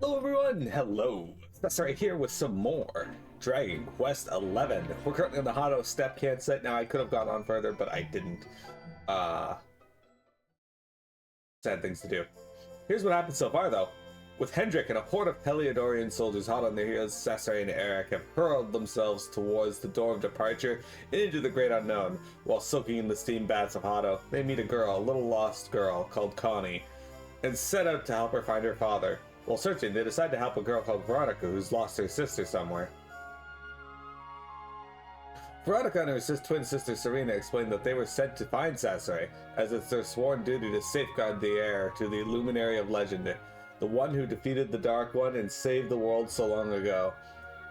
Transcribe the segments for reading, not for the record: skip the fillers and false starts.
Hello everyone, hello. That's right here with some more Dragon Quest 11. We're currently on the Hado Step Can set. Now I could have gone on further, but I didn't. Sad things to do. Here's what happened so far though. With Hendrik and a horde of Heliodorian soldiers hot on their heels, Sassari and Eric have hurled themselves towards the door of departure and into the great unknown. While soaking in the steam baths of Hado, they meet a girl, a little lost girl called Connie, and set out to help her find her father. While searching, they decide to help a girl called Veronica who's lost her sister somewhere. Veronica and her twin sister Serena explain that they were sent to find Sassari, as it's their sworn duty to safeguard the heir to the luminary of legend, the one who defeated the Dark One and saved the world so long ago.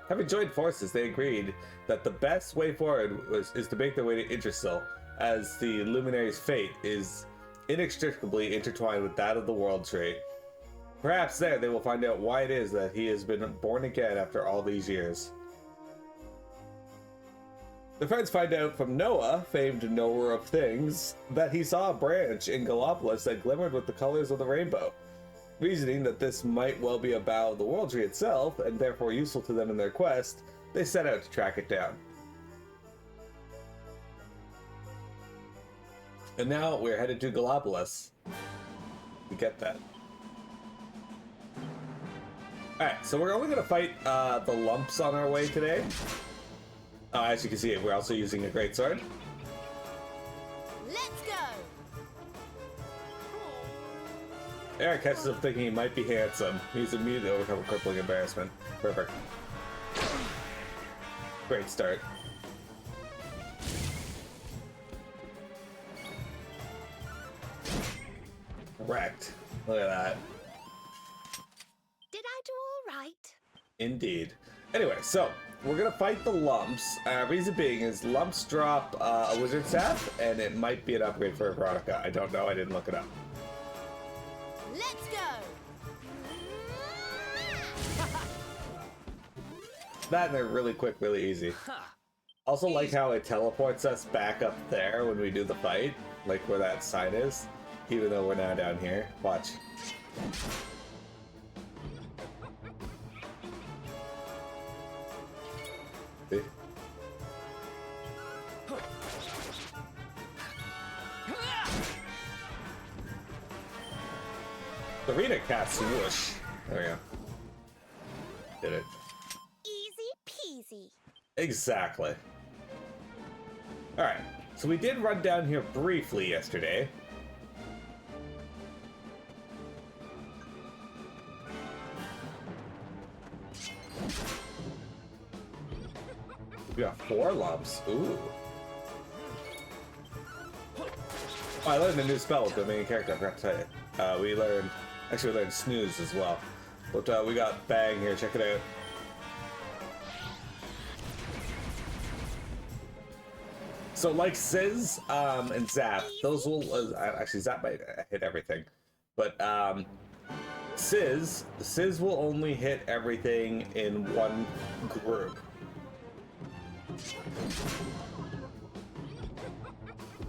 Having joined forces, they agreed that the best way forward is to make their way to Yggdrasil, as the luminary's fate is inextricably intertwined with that of the World Tree. Perhaps there they will find out why it is that he has been born again after all these years. The friends find out from Noah, famed knower of things, that he saw a branch in Gallopolis that glimmered with the colors of the rainbow. Reasoning that this might well be a bough of the World Tree itself, and therefore useful to them in their quest, they set out to track it down. And now we're headed to Gallopolis to get that. Alright, so we're only going to fight the lumps on our way today. As you can see, we're also using a greatsword. Let's go! Eric catches him thinking he might be handsome. He's immune to overcome crippling embarrassment. Perfect. Great start. Wrecked. Look at that. Did I do all right? Indeed. Anyway, so we're gonna fight the lumps. Reason being is lumps drop a wizard staff, and it might be an upgrade for Veronica. I don't know. I didn't look it up. Let's go! That and they're really quick, really easy. Also like how it teleports us back up there when we do the fight, like where that sign is, even though we're now down here. Watch. See? Serena casts whoosh. There we go. Did it. Easy peasy. Exactly. Alright, so we did run down here briefly yesterday. We got 4 lumps. Ooh. Oh, I learned a new spell with the main character, I forgot to tell you. We learned snooze as well. But we got bang here, check it out. So like Sizz and Zap, those will, actually Zap might hit everything. But Sizz will only hit everything in one group.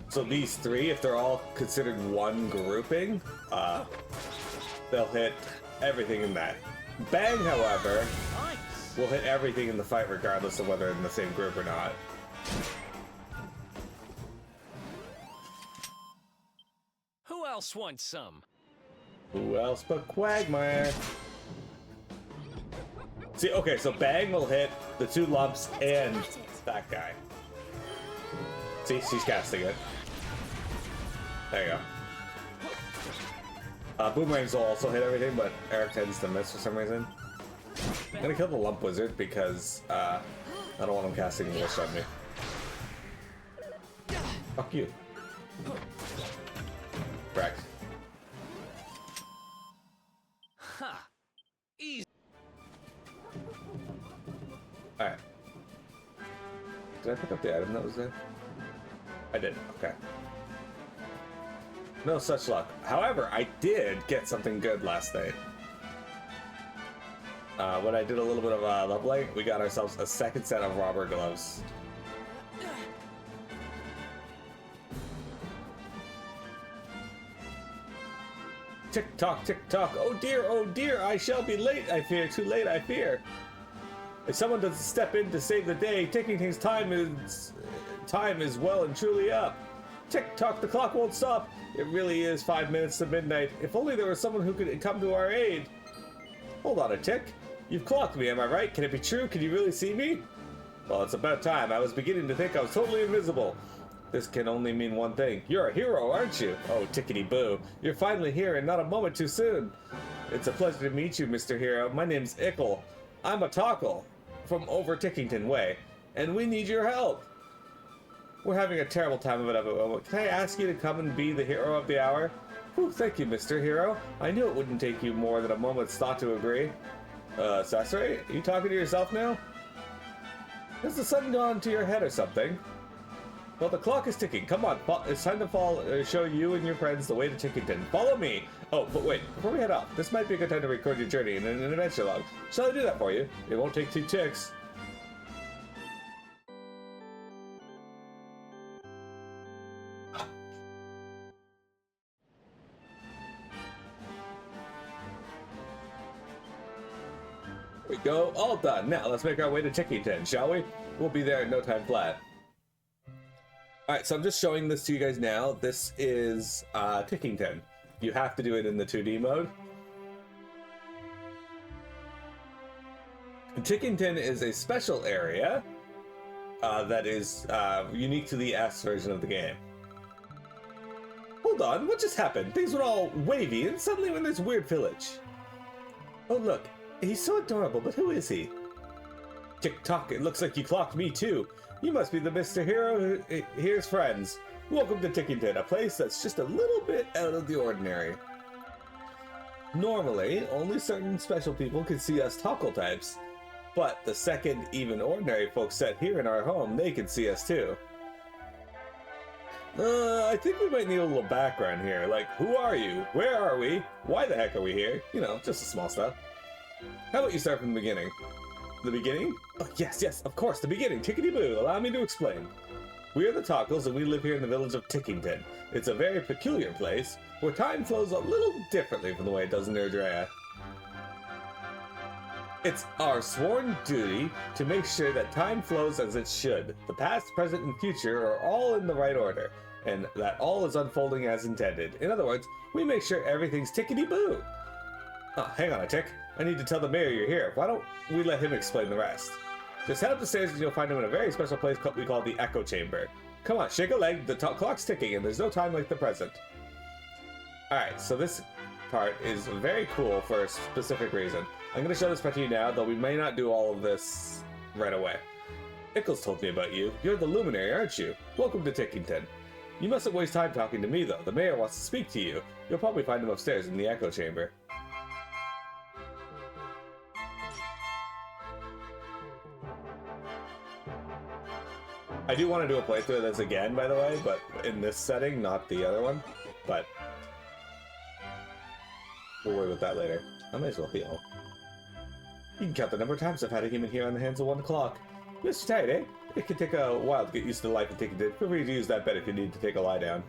So these 3, if they're all considered one grouping, they'll hit everything in that. Bang, however, will hit everything in the fight regardless of whether they're in the same group or not. Who else wants some? Who else but Quagmire? See, okay, so Bang will hit the 2 lumps and that guy. See, she's casting it. There you go. Boomerangs will also hit everything, but Eric tends to miss for some reason. I'm gonna kill the lump wizard because I don't want him casting a wish on me. Fuck you. Correct. Ha! Easy. Alright. Did I pick up the item that was there? I did, okay. No such luck. However, I did get something good last night. When I did a little bit of leveling, we got ourselves a second set of robber gloves. Tick tock, oh dear, I shall be late, I fear, too late, I fear. If someone doesn't step in to save the day, Tickington's time is well and truly up. Tick tock, the clock won't stop. It really is 5 minutes to midnight. If only there was someone who could come to our aid. Hold on a tick. You've clocked me, am I right? Can it be true? Can you really see me? Well, it's about time. I was beginning to think I was totally invisible. This can only mean one thing. You're a hero, aren't you? Oh, tickety-boo. You're finally here and not a moment too soon. It's a pleasure to meet you, Mr. Hero. My name's Ickle. I'm a Tockle from over Tickington Way, and we need your help. We're having a terrible time of it at the moment. Can I ask you to come and be the hero of the hour? Whew, thank you, Mr. Hero. I knew it wouldn't take you more than a moment's thought to agree. Sasori, are you talking to yourself now? Has the sun gone to your head or something? Well, the clock is ticking. Come on, it's time to show you and your friends the way to Tickington. Follow me! Oh, but wait, before we head off, this might be a good time to record your journey in an adventure log. Shall I do that for you? It won't take 2 ticks. We go, all done. Now let's make our way to Tickington, shall we? We'll be there in no time flat. Alright, so I'm just showing this to you guys now. This is Tickington. You have to do it in the 2D mode. Tickington is a special area that is unique to the S version of the game. Hold on, what just happened? Things went all wavy and suddenly when there's weird village. Oh look, he's so adorable, but who is he? Tick-tock, it looks like you clocked me too. You must be the Mr. Hero here's friends. Welcome to Tickington, a place that's just a little bit out of the ordinary. Normally, only certain special people can see us Tockle types, but the second even ordinary folks set here in our home, they can see us too. I think we might need a little background here, like, who are you? Where are we? Why the heck are we here? You know, just the small stuff. How about you start from the beginning? The beginning? Oh, yes, of course, the beginning. Tickety-boo, allow me to explain. We are the Tockles, and we live here in the village of Tickington. It's a very peculiar place, where time flows a little differently from the way it does in Erdrea. It's our sworn duty to make sure that time flows as it should. The past, present, and future are all in the right order, and that all is unfolding as intended. In other words, we make sure everything's tickety-boo. Oh, hang on a tick. I need to tell the mayor you're here. Why don't we let him explain the rest? Just head up the stairs and you'll find him in a very special place we call the Echo Chamber. Come on, shake a leg, the clock's ticking and there's no time like the present. Alright, so this part is very cool for a specific reason. I'm going to show this part to you now, though we may not do all of this right away. Ickles told me about you. You're the luminary, aren't you? Welcome to Tickington. You mustn't waste time talking to me, though. The mayor wants to speak to you. You'll probably find him upstairs in the Echo Chamber. I do want to do a playthrough of this again, by the way, but in this setting, not the other one. But we'll worry about that later. I might as well heal. You can count the number of times I've had a human here on the hands of 1 o'clock. Mr. Tight, eh? It can take a while to get used to the life of Tickington. Feel free to use that bed if you need to take a lie down.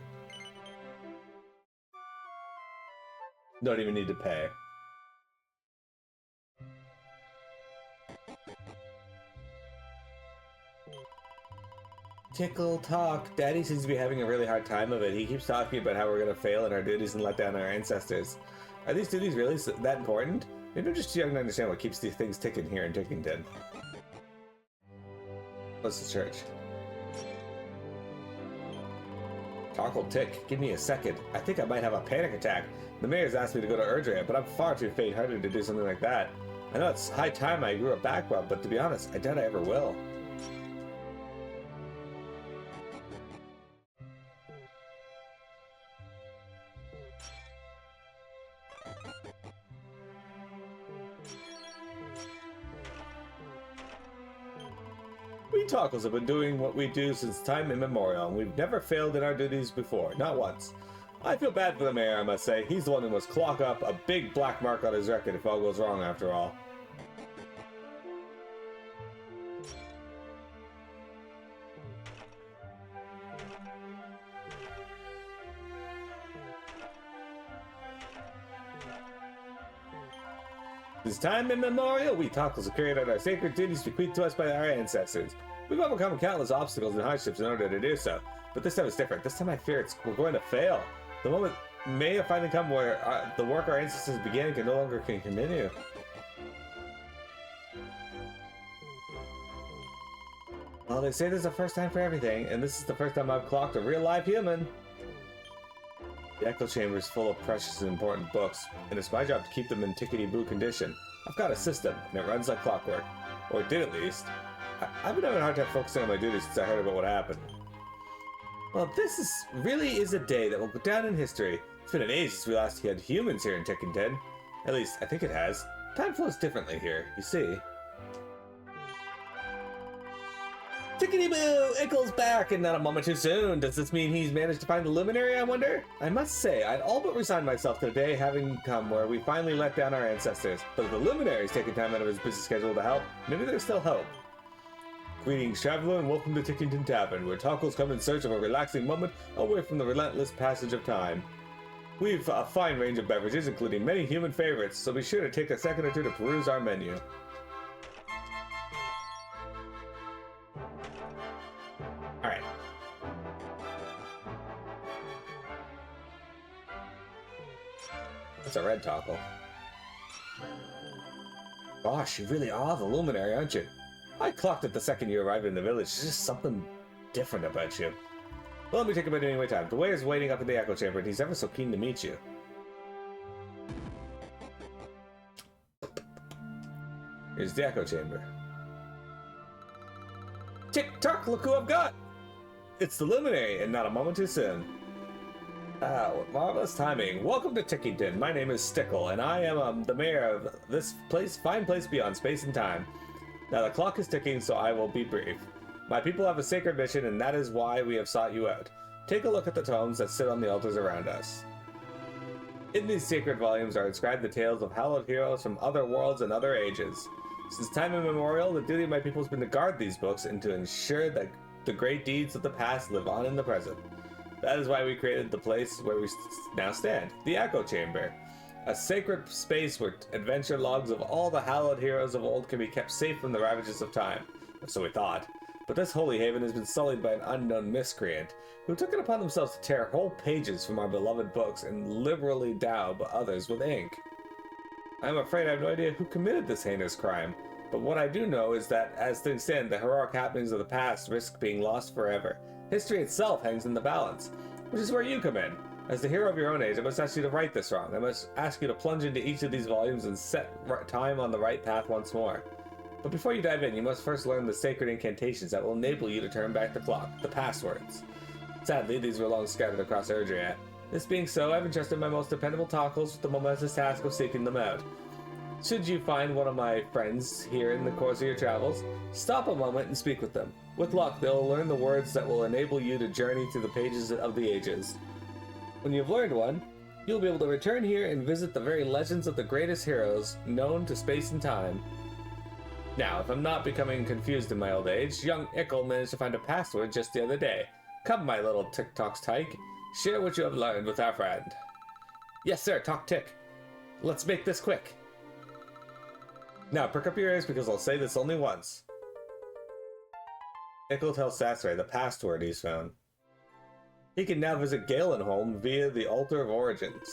Don't even need to pay. Tickle talk. Daddy seems to be having a really hard time of it. He keeps talking about how we're gonna fail in our duties and let down our ancestors. Are these duties really that important? Maybe I'm just too young to understand what keeps these things ticking here in Tickington. What's the church? Tockle tick. Give me a second. I think I might have a panic attack. The mayor's asked me to go to Erdrea, but I'm far too faint-hearted to do something like that. I know it's high time I grew a back rub, but to be honest, I doubt I ever will. We Tockles have been doing what we do since time immemorial, and we've never failed in our duties before, not once. I feel bad for the mayor, I must say. He's the one who must clock up a big black mark on his record if all goes wrong after all. Since time immemorial, we Tockles have carried out our sacred duties bequeathed to us by our ancestors. We've overcome countless obstacles and hardships in order to do so. But this time it's different. This time I fear we're going to fail. The moment may have finally come where the work our ancestors began can no longer continue. Well, they say there's a first time for everything, and this is the first time I've clocked a real live human. The echo chamber is full of precious and important books, and it's my job to keep them in tickety-boo condition. I've got a system, and it runs like clockwork. Or it did at least. I've been having a hard time focusing on my duties since I heard about what happened. Well, this really is a day that will go down in history. It's been an age since we last had humans here in Tickington. At least, I think it has. Time flows differently here, you see. Tickety-boo! Ickle's back, and not a moment too soon. Does this mean he's managed to find the luminary, I wonder? I must say, I'd all but resigned myself to the day having come where we finally let down our ancestors. But if the luminary's taking time out of his busy schedule to help, maybe there's still hope. Greetings, traveler, and welcome to Tickington Tavern, where Tockles come in search of a relaxing moment away from the relentless passage of time. We've a fine range of beverages, including many human favorites, so be sure to take a second or two to peruse our menu. Alright. That's a red Tockle. Gosh, you really are the luminary, aren't you? I clocked it the second you arrived in the village. There's just something different about you. Well, let me take a bit anyway time. The waiter's waiting up in the echo chamber, and he's ever so keen to meet you. Here's the echo chamber. Tick-tock, look who I've got! It's the luminary, and not a moment too soon. Ah, what marvelous timing. Welcome to Tickington. My name is Stickle, and I am the mayor of this fine place beyond space and time. Now the clock is ticking, so I will be brief. My people have a sacred mission, and that is why we have sought you out. Take a look at the tomes that sit on the altars around us. In these sacred volumes are inscribed the tales of hallowed heroes from other worlds and other ages. Since time immemorial, the duty of my people has been to guard these books and to ensure that the great deeds of the past live on in the present. That is why we created the place where we now stand, the Echo Chamber. A sacred space where adventure logs of all the hallowed heroes of old can be kept safe from the ravages of time. So we thought. But this holy haven has been sullied by an unknown miscreant, who took it upon themselves to tear whole pages from our beloved books and liberally daub others with ink. I'm afraid I have no idea who committed this heinous crime, but what I do know is that, as things stand, the heroic happenings of the past risk being lost forever. History itself hangs in the balance, which is where you come in. As the hero of your own age, I must ask you to right this wrong. I must ask you to plunge into each of these volumes and set time on the right path once more. But before you dive in, you must first learn the sacred incantations that will enable you to turn back the clock, the passwords. Sadly, these were long scattered across Erdriat. This being so, I've entrusted my most dependable Tockles with the momentous task of seeking them out. Should you find one of my friends here in the course of your travels, stop a moment and speak with them. With luck, they'll learn the words that will enable you to journey through the pages of the ages. When you've learned one, you'll be able to return here and visit the very legends of the greatest heroes known to space and time. Now, if I'm not becoming confused in my old age, young Ickle managed to find a password just the other day. Come, my little Tick-Tock's tyke, share what you have learned with our friend. Yes, sir, Tock-Tick. Let's make this quick. Now, prick up your ears because I'll say this only once. Ickle tells Sasray the password he's found. He can now visit Galenholm via the Altar of Origins.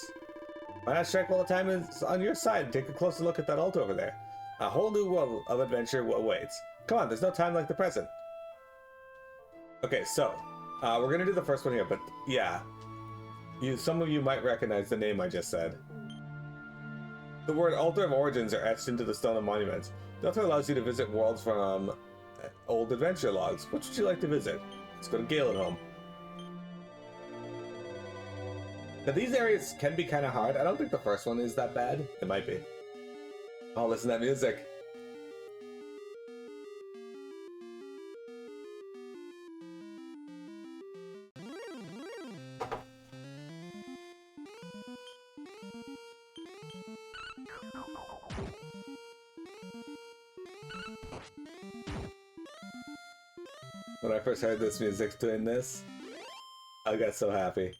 Why not strike while the time is on your side and take a closer look at that altar over there? A whole new world of adventure awaits. Come on, there's no time like the present. Okay, so, we're gonna do the first one here, but yeah. Some of you might recognize the name I just said. The word Altar of Origins are etched into the stone of monuments. The altar allows you to visit worlds from old adventure logs. Which would you like to visit? Let's go to Galenholm. Now these areas can be kind of hard. I don't think the first one is that bad. It might be. Oh, listen to that music. When I first heard this music doing this, I got so happy.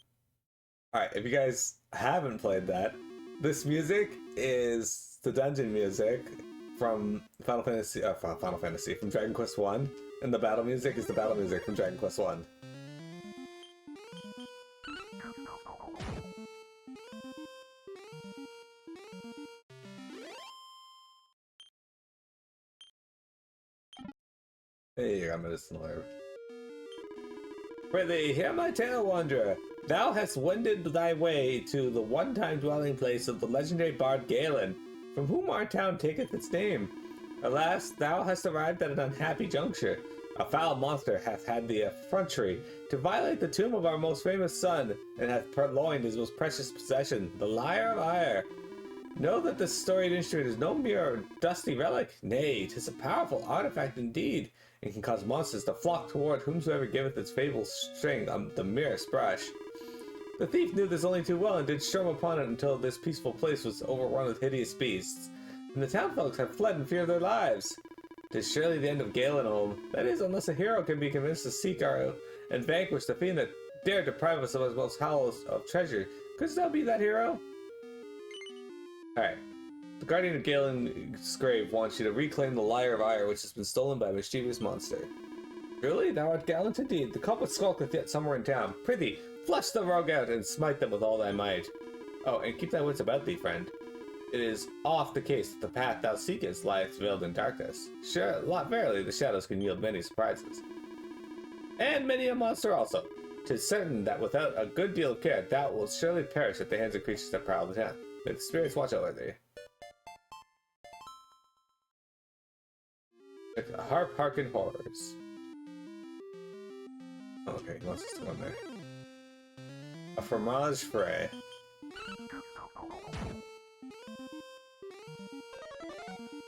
Alright, if you guys haven't played that, this music is the dungeon music from Final Fantasy, from Dragon Quest 1, and the battle music is the battle music from Dragon Quest 1. Hey, you got medicinal herb. Prithee, hear my tale, wanderer. Thou hast wended thy way to the one-time dwelling place of the legendary bard Galen, from whom our town taketh its name. Alas, thou hast arrived at an unhappy juncture. A foul monster hath had the effrontery to violate the tomb of our most famous son, and hath purloined his most precious possession, the Lyre of Ire. Know that this storied instrument is no mere dusty relic. Nay, 'tis a powerful artifact indeed, and can cause monsters to flock toward whomsoever giveth its fabled string the merest brush. The thief knew this only too well and did strum upon it until this peaceful place was overrun with hideous beasts, and the townfolk have fled in fear of their lives. 'Tis surely the end of Galenholm, that is, unless a hero can be convinced to seek our and vanquish the fiend that dared deprive us of our most hallowed of treasure. Couldst thou be that hero? Alright. The Guardian of Galen's grave wants you to reclaim the Lyre of Ire, which has been stolen by a mischievous monster. Truly, thou art gallant indeed. The culprit skulketh yet somewhere in town. Prithee, flush the rogue out and smite them with all thy might. Oh, and keep thy wits about thee, friend. It is oft the case that the path thou seekest lieth veiled in darkness. Sure, verily, the shadows can yield many surprises. And many a monster also. 'Tis certain that without a good deal of care, thou wilt surely perish at the hands of creatures that prowl the town. May the spirits watch over thee. A harp harken horrors. Okay, he wants us to go in there. A fromage frais.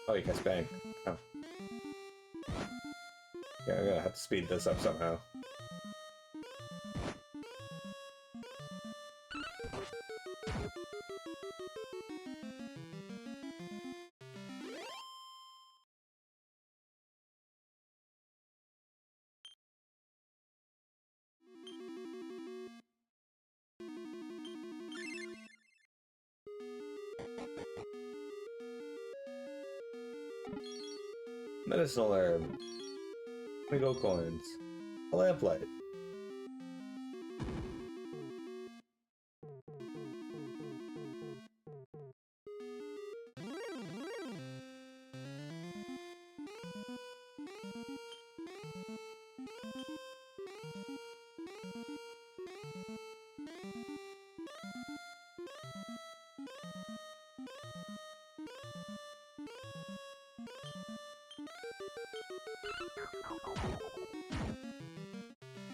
Oh, you can bang. Oh. Yeah, I'm gonna have to speed this up somehow. Medicinal herb. 20 gold coins. A lamplight.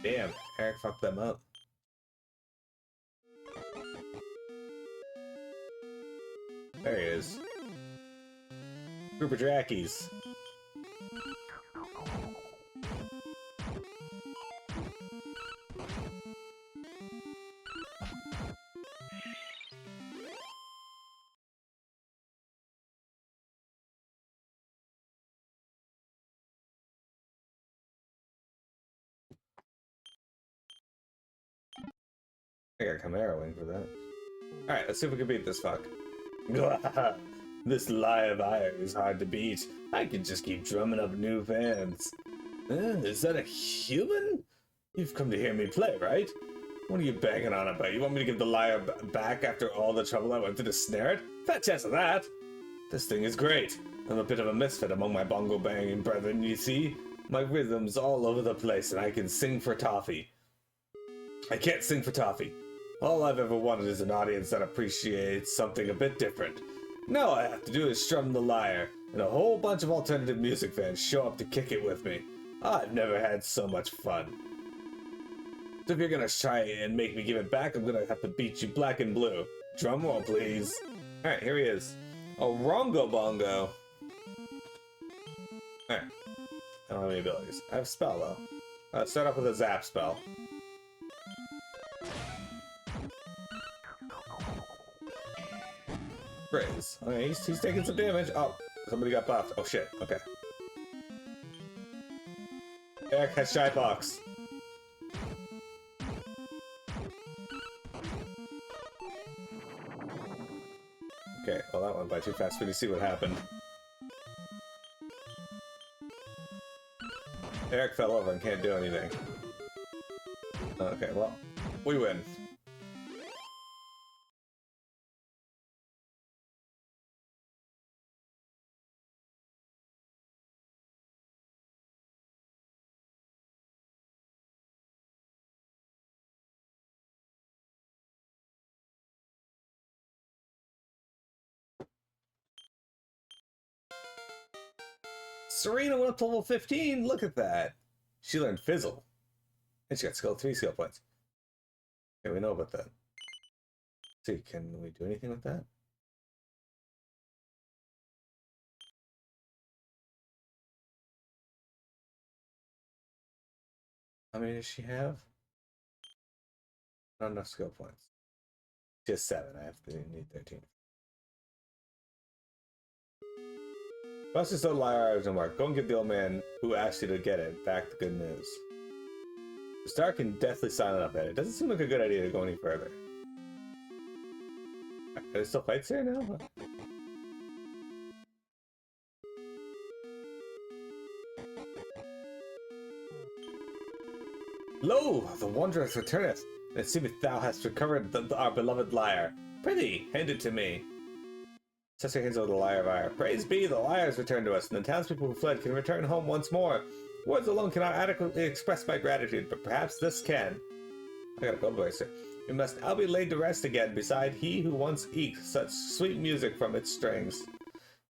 Damn, Eric fucked them up. There he is. Group of Drackies. I got Chimera Wing for that. Alright, let's see if we can beat this fuck. This Lyre of Ire is hard to beat. I can just keep drumming up new fans. Is that a human? You've come to hear me play, right? What are you banging on about? You want me to give the lyre back after all the trouble I went through to snare it? Fat chance of that! This thing is great. I'm a bit of a misfit among my bongo banging brethren, you see. My rhythm's all over the place and I can sing for toffee. I can't sing for toffee. All I've ever wanted is an audience that appreciates something a bit different. Now all I have to do is strum the lyre, and a whole bunch of alternative music fans show up to kick it with me. I've never had so much fun. So if you're gonna try and make me give it back, I'm gonna have to beat you black and blue. Drum roll, please. Alright, here he is. A Rongo Bongo. Alright. I don't have any abilities. I have a spell, though. Let's start off with a zap spell. Praise. Okay, he's taking some damage. Oh, somebody got buffed. Oh shit, okay. Eric has Shy Box. Okay, well that went by too fast for me to see what happened. Eric fell over and can't do anything. Okay, well, we win. Serena went up to level 15. Look at that. She learned Fizzle. And she got skill 3 skill points. Okay, we know about that. Let's see, can we do anything with that? How many does she have? Not enough skill points. She has 7. I have to need 13. Buster's no liar, no mark. Go and give the old man who asked you to get it back the good news. The star can definitely sign up at it. Doesn't seem like a good idea to go any further. Are there still fights here now? Lo, the wanderers returneth. And it seemeth thou hast recovered our beloved lyre. Prithee, hand it to me. Cecil hands over the lyre of ire. Praise be, the lyre has returned to us, and the townspeople who fled can return home once more. Words alone cannot adequately express my gratitude, but perhaps this can. I gotta go, boys. We must now be laid to rest again beside he who once eked such sweet music from its strings.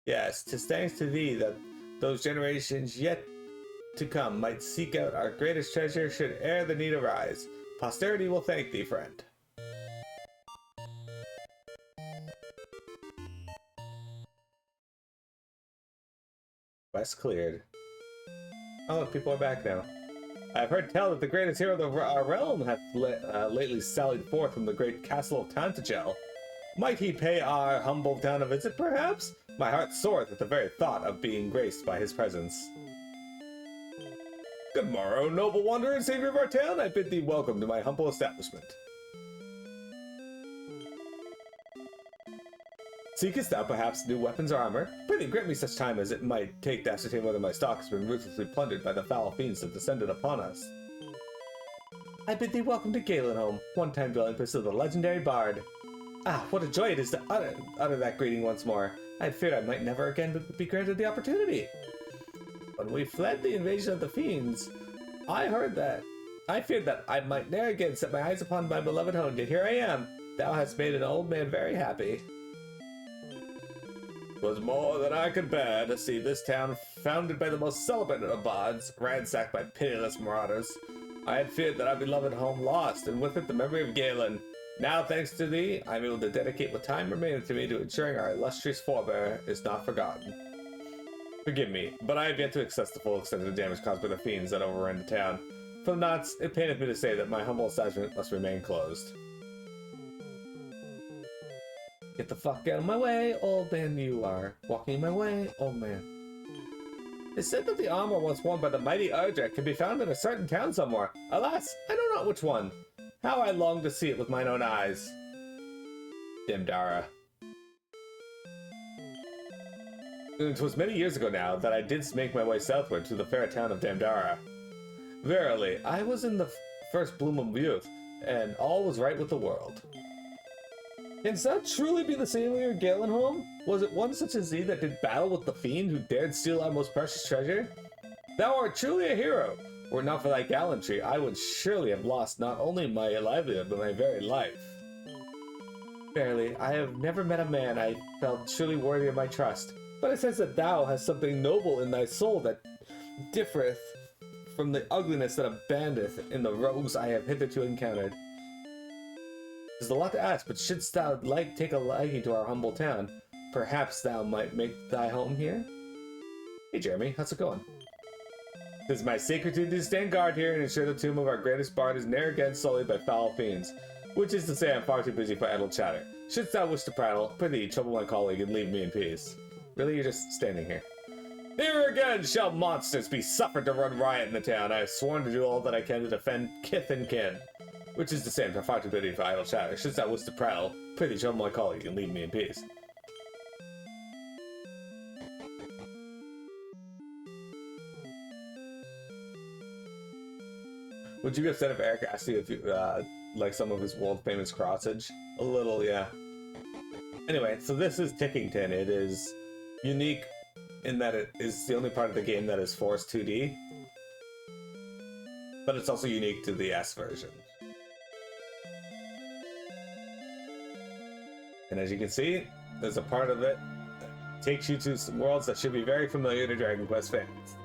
Yes, 'tis thanks to thee that those generations yet to come might seek out our greatest treasure should e'er the need arise. Posterity will thank thee, friend. Quest cleared. Oh look, people are back now. I've heard tell that the greatest hero of our realm hath lately sallied forth from the great castle of Tantagel. Might he pay our humble town a visit, perhaps? My heart soareth at the very thought of being graced by his presence. Good morrow, noble wanderer and savior of our town. I bid thee welcome to my humble establishment. Seekest thou perhaps new weapons or armor? Prithee grant me such time as it might take to ascertain whether my stock has been ruthlessly plundered by the foul fiends that descended upon us. I bid thee welcome to Galenholm, one-time dwelling place of the legendary bard. Ah, what a joy it is to utter that greeting once more. I had feared I might never again be granted the opportunity. When we fled the invasion of the fiends, I feared that I might ne'er again set my eyes upon my beloved home, yet here I am. Thou hast made an old man very happy. 'Twas more than I could bear to see this town founded by the most celebrated of bards, ransacked by pitiless marauders. I had feared that our beloved home lost, and with it the memory of Galen. Now, thanks to thee, I am able to dedicate what time remaineth to me to ensuring our illustrious forebear is not forgotten. Forgive me, but I have yet to assess the full extent of the damage caused by the fiends that overran the town. For the nonce, it paineth me to say that my humble establishment must remain closed. Get the fuck out of my way, old man you are. Walking my way, old man. It's said that the armor once worn by the mighty Ardra can be found in a certain town somewhere. Alas, I know not which one. How I long to see it with mine own eyes. Demdara. It was many years ago now that I did make my way southward to the fair town of Damdara. Verily, I was in the first bloom of youth, and all was right with the world. Can that truly be the savior of Galenholm? Was it one such as thee that did battle with the fiend who dared steal our most precious treasure? Thou art truly a hero. Were it not for thy gallantry, I would surely have lost not only my livelihood, but my very life. Verily, I have never met a man I felt truly worthy of my trust, but I sense that thou hast something noble in thy soul that differeth from the ugliness that aboundeth in the rogues I have hitherto encountered. There's a lot to ask, but shouldst thou take a liking to our humble town, perhaps thou might make thy home here? Hey Jeremy, how's it going? It is my sacred duty to stand guard here and ensure the tomb of our greatest bard is ne'er again sullied by foul fiends, which is to say I'm far too busy for idle chatter. Shouldst thou wish to prattle, prithee trouble my colleague and leave me in peace. Really, you're just standing here. Here again shall monsters be suffered to run riot in the town. I have sworn to do all that I can to defend kith and kin. Which is the same, I'm far too busy for idle chatter. Shouldst thou wish to prattle, prithee trouble my colleague and leave me in peace. Would you be upset if Eric asked you if you like some of his world famous crossage? A little, yeah. Anyway, so this is Tickington. It is unique in that it is the only part of the game that is forced 2D, but it's also unique to the S version. And as you can see, there's a part of it that takes you to some worlds that should be very familiar to Dragon Quest fans.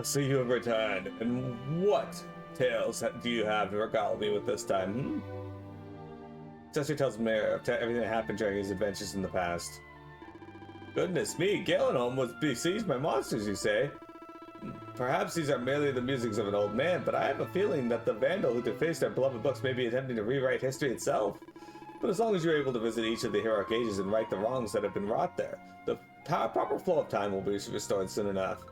So you have returned, and what tales do you have to regale me with this time? Cecily tells Mayor of everything that happened during his adventures in the past. Goodness me, Galenholm was besieged by monsters, you say? Perhaps these are merely the musings of an old man, but I have a feeling that the vandal who defaced our beloved books may be attempting to rewrite history itself. But as long as you're able to visit each of the heroic ages and right the wrongs that have been wrought there, the proper flow of time will be restored soon enough.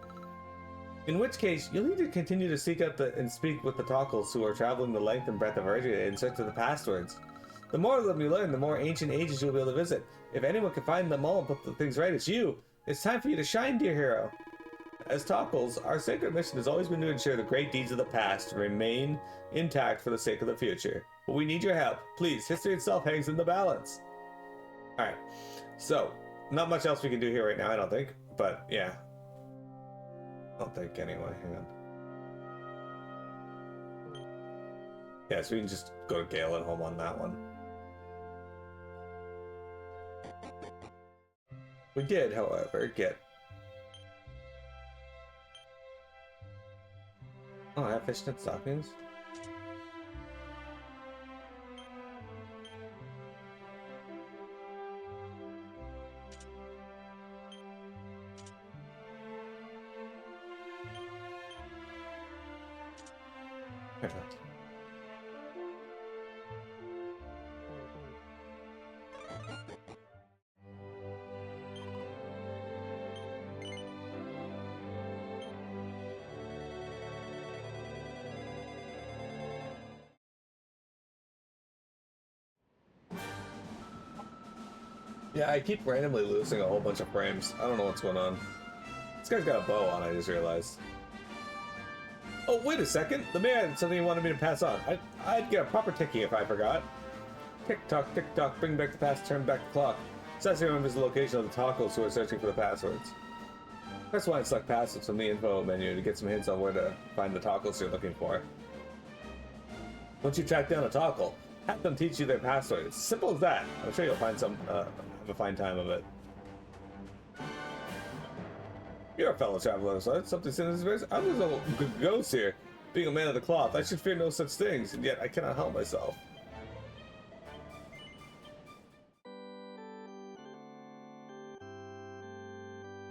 In which case, you'll need to continue to seek out and speak with the Tockles who are traveling the length and breadth of Earthia in search of the passwords. The more of them you learn, the more ancient ages you'll be able to visit. If anyone can find them all and put the things right, it's you. It's time for you to shine, dear hero. As Tockles, our sacred mission has always been to ensure the great deeds of the past remain intact for the sake of the future. But we need your help. Please, history itself hangs in the balance. Alright, so, not much else we can do here right now, I don't think. But, yeah. I don't think, anyway. Hang on. Yeah, so we can just go to Galenholm on that one. We did, however, get... Oh, I have fishnet stockings. Perfect. Yeah, I keep randomly losing a whole bunch of frames. I don't know what's going on. This guy's got a bow on, I just realized. Oh, wait a second. The man had something he wanted me to pass on. I'd get a proper ticking if I forgot. Tick-tock, tick-tock, bring back the past, turn back the clock. Sassy remembers the location of the Tockles who are searching for the passwords. Press 1 and select passwords from the info menu to get some hints on where to find the Tockles you're looking for. Once you track down a Tockle, have them teach you their password. It's as simple as that. I'm sure you'll find have a fine time of it. You're a fellow traveler, so that's something in this verse. I'm just a good ghost here. Being a man of the cloth, I should fear no such things, and yet I cannot help myself.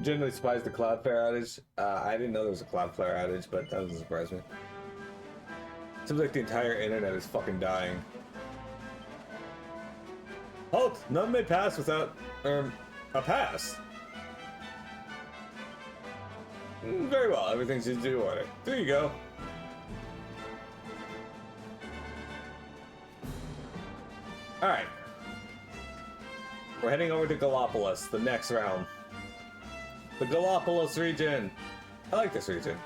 Generally surprised the Cloudflare outage. I didn't know there was a Cloudflare outage, but that doesn't surprise me. Seems like the entire internet is fucking dying. Halt! None may pass without, a pass. Very well, everything's in due order. There you go. Alright. We're heading over to Gallopolis, the next realm. The Gallopolis region. I like this region.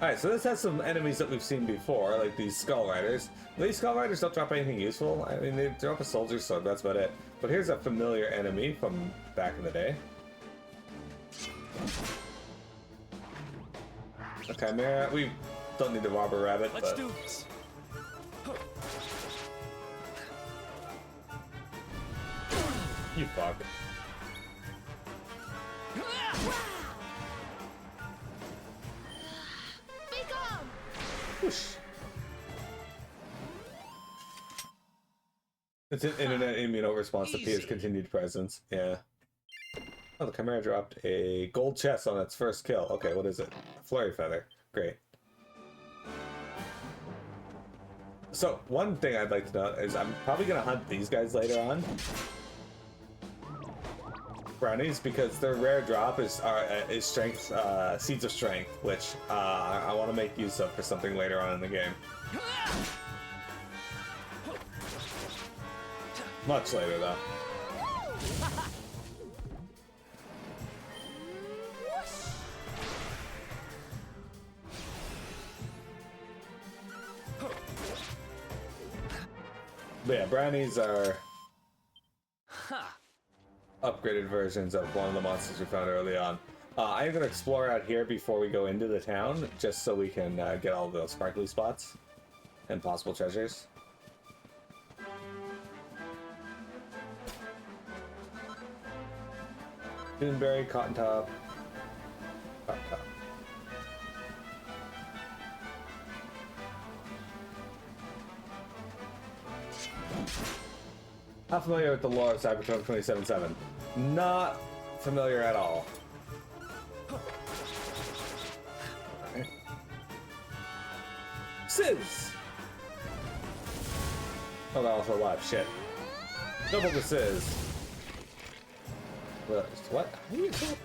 Alright, so this has some enemies that we've seen before, like these Skull Riders. These Skull Riders don't drop anything useful. I mean, they drop a soldier's sword, that's about it. But here's a familiar enemy from back in the day. A Chimera. We don't need to rob a rabbit, Let's but... do this. You fuck. Be gone! Whoosh. It's an internet immuno response to Pia's continued presence. Yeah. Oh, the Chimera dropped a gold chest on its first kill. Okay, what is it? Flurry Feather. Great. So, one thing I'd like to know is I'm probably going to hunt these guys later on. Brownies, because their rare drop is strength, Seeds of Strength, which I want to make use of for something later on in the game. Much later, though. But yeah, brownies are Ha! upgraded versions of one of the monsters we found early on. I'm going to explore out here before we go into the town, just so we can get all those sparkly spots and possible treasures. Moonberry, cotton top. Cotton top. Not familiar with the lore of Cyberpunk 2077. Not familiar at all. Okay. Sizz! Oh, they're also alive. Shit. Double the Sizz. What? How do you do it?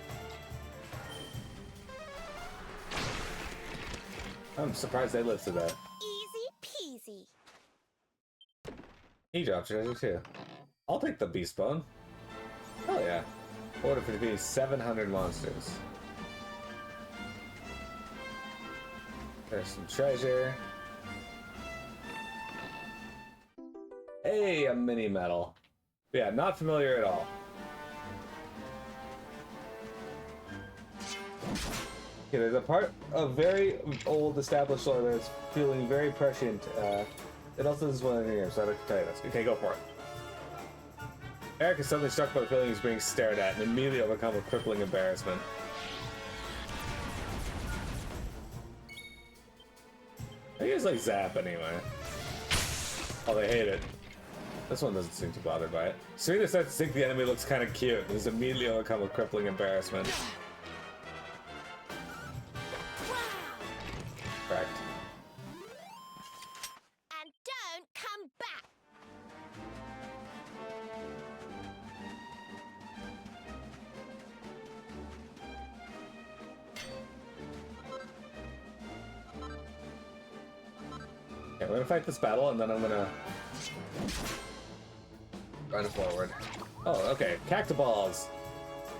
I'm surprised they lived through that. Easy peasy. He dropped treasure too. I'll take the beast bone. Oh yeah. Order for defeating 700 monsters. There's some treasure. Hey, a mini medal. Yeah, not familiar at all. Okay, there's a part of very old established lore that's feeling very prescient. It also is one of the games, so I'd like to tell you this. Okay, go for it. Eric is suddenly struck by the feeling he's being stared at and immediately overcome with crippling embarrassment. I guess like Zap anyway. Oh, they hate it. This one doesn't seem too bothered by it. Serena starts to think the enemy looks kind of cute and is immediately overcome with crippling embarrassment. Correct. And don't come back. Okay, we're gonna fight this battle and then I'm gonna run forward. Oh, okay. Cactaballs.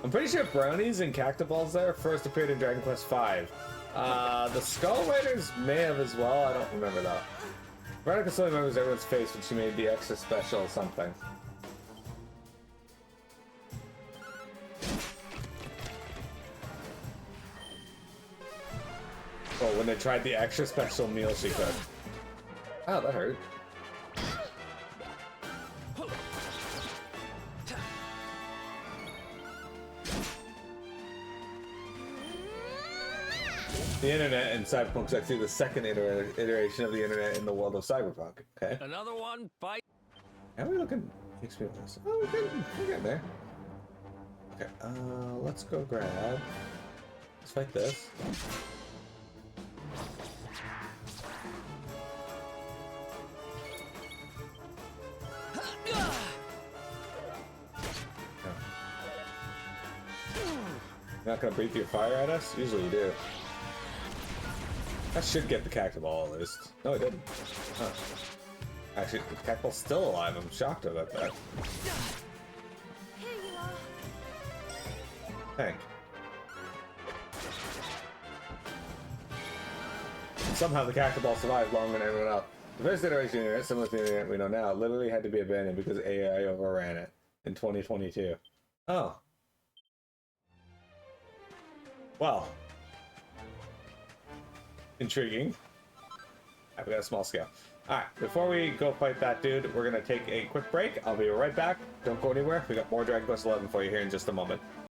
I'm pretty sure brownies and cactaballs there first appeared in Dragon Quest V. The Skull Riders may have as well. I don't remember that. Veronica still remembers everyone's face when she made the extra special something. Oh, when they tried the extra special meal she cooked. Oh, that hurt. The internet in Cyberpunk is actually the second iteration of the internet in the world of Cyberpunk. Okay. Another one bite. How are we looking? Experience. Oh, we're getting there. Okay. Let's go grab. Let's fight this. You're not gonna breathe your fire at us? Usually you do. That should get the cactaball at least. No, it didn't. Huh. Actually, the cactaball's still alive. I'm shocked about that. Here you are. Thank. Somehow the cactaball survived longer than everyone else. The first iteration of the internet, similar to the internet we know now, literally had to be abandoned because AI overran it in 2022. Oh. Well. Intriguing. I've got a small scale. Alright, before we go fight that dude, we're going to take a quick break. I'll be right back. Don't go anywhere. We got more Dragon Quest XI for you here in just a moment.